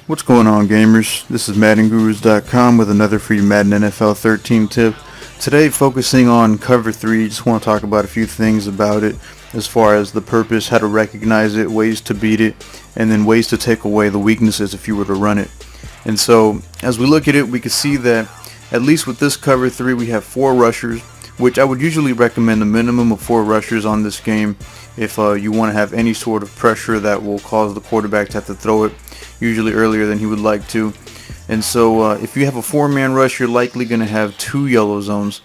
What's going on, gamers? This is MaddenGurus.com with another free Madden NFL 13 tip. Today, focusing on cover 3, just want to talk about a few things about it as far as the purpose, how to recognize it, ways to beat it, and then ways to take away the weaknesses if you were to run it. And so, as we look at it, we can see that at least with this cover 3, we have 4 rushers, which I would usually recommend a minimum of 4 rushers on this game if you want to have any sort of pressure that will cause the quarterback to have to throw it usually earlier than he would like to. And so if you have a 4-man rush, you're likely going to have 2 yellow zones.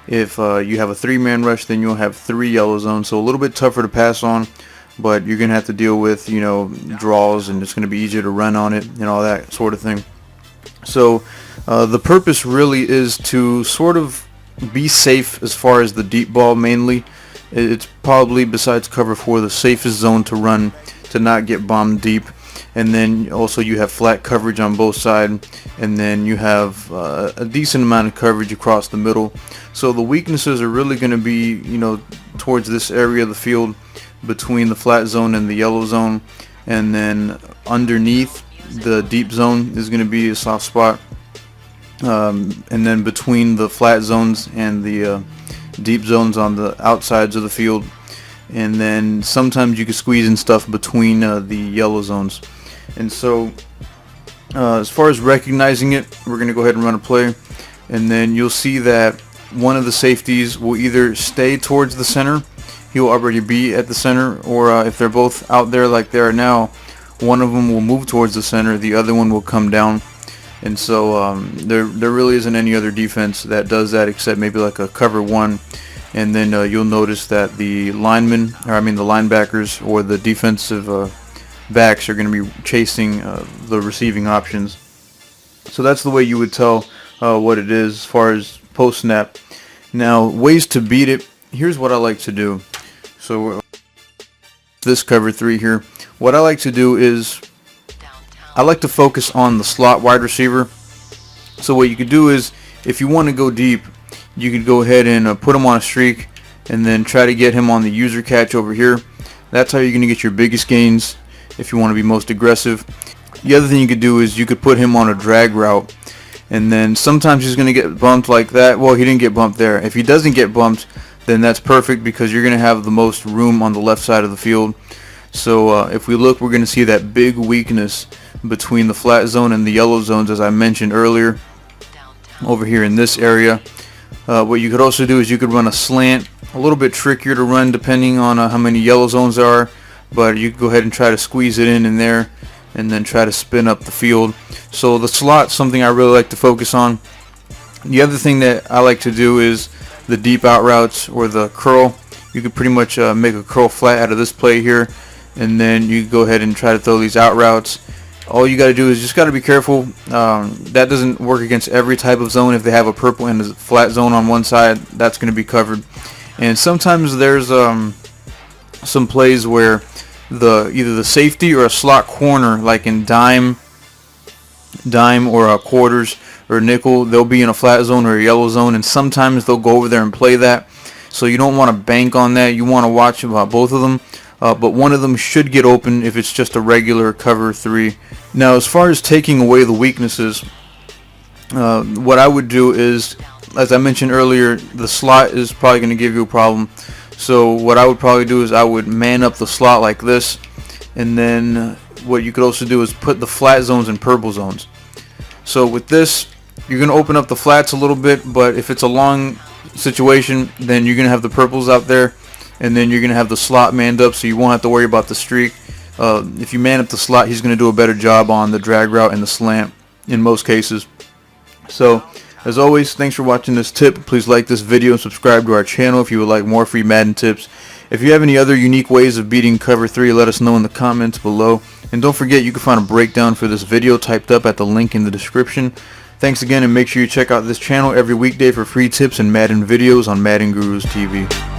If you have a 3-man rush, then you'll have 3 yellow zones. So a little bit tougher to pass on, but you're going to have to deal with, draws, and it's going to be easier to run on it and all that sort of thing. So the purpose really is to sort of be safe as far as the deep ball mainly. It's probably, besides cover 4, the safest zone to run to not get bombed deep. And then also you have flat coverage on both sides, and then you have a decent amount of coverage across the middle. So the weaknesses are really going to be, towards this area of the field between the flat zone and the yellow zone, and then underneath the deep zone is going to be a soft spot, and then between the flat zones and the deep zones on the outsides of the field, and then sometimes you can squeeze in stuff between the yellow zones. And so as far as recognizing it, we're going to go ahead and run a play, and then you'll see that one of the safeties will either stay towards the center, he'll already be at the center, or if they're both out there like they are now, one of them will move towards the center, the other one will come down. And so there really isn't any other defense that does that except maybe like a cover 1. And then you'll notice that the linebackers or the defensive backs are going to be chasing the receiving options. So that's the way you would tell what it is as far as post snap. Now, ways to beat it. Here's what I like to do. So this cover 3 here. What I like to do is I like to focus on the slot wide receiver. So what you could do is, if you want to go deep, you could go ahead and put him on a streak and then try to get him on the user catch over here. That's how you're going to get your biggest gains if you want to be most aggressive. The other thing you could do is you could put him on a drag route, and then sometimes he's going to get bumped like that. Well, he didn't get bumped there. If he doesn't get bumped, then that's perfect because you're going to have the most room on the left side of the field. So if we look, we're going to see that big weakness between the flat zone and the yellow zones, as I mentioned earlier, over here in this area. What you could also do is you could run a slant, a little bit trickier to run depending on how many yellow zones there are, but you could go ahead and try to squeeze it in there and then try to spin up the field. So the slot's something I really like to focus on. The other thing that I like to do is the deep out routes or the curl. You could pretty much make a curl flat out of this play here, and then you go ahead and try to throw these out routes. All you got to do is just got to be careful. That doesn't work against every type of zone. If they have a purple and a flat zone on one side, that's going to be covered. And sometimes there's some plays where either the safety or a slot corner, like in dime or quarters or nickel, they'll be in a flat zone or a yellow zone, and sometimes they'll go over there and play that. So you don't want to bank on that. You want to watch about both of them. But one of them should get open if it's just a regular cover 3. Now, as far as taking away the weaknesses, what I would do is, as I mentioned earlier, the slot is probably going to give you a problem. So what I would probably do is I would man up the slot like this, and then what you could also do is put the flat zones in purple zones. So with this, you're going to open up the flats a little bit, but if it's a long situation, then you're going to have the purples out there, and then you're going to have the slot manned up, so you won't have to worry about the streak. If you man up the slot, he's going to do a better job on the drag route and the slant in most cases. So, as always, thanks for watching this tip. Please like this video and subscribe to our channel if you would like more free Madden tips. If you have any other unique ways of beating cover 3, let us know in the comments below. And don't forget, you can find a breakdown for this video typed up at the link in the description. Thanks again, and make sure you check out this channel every weekday for free tips and Madden videos on Madden Gurus TV.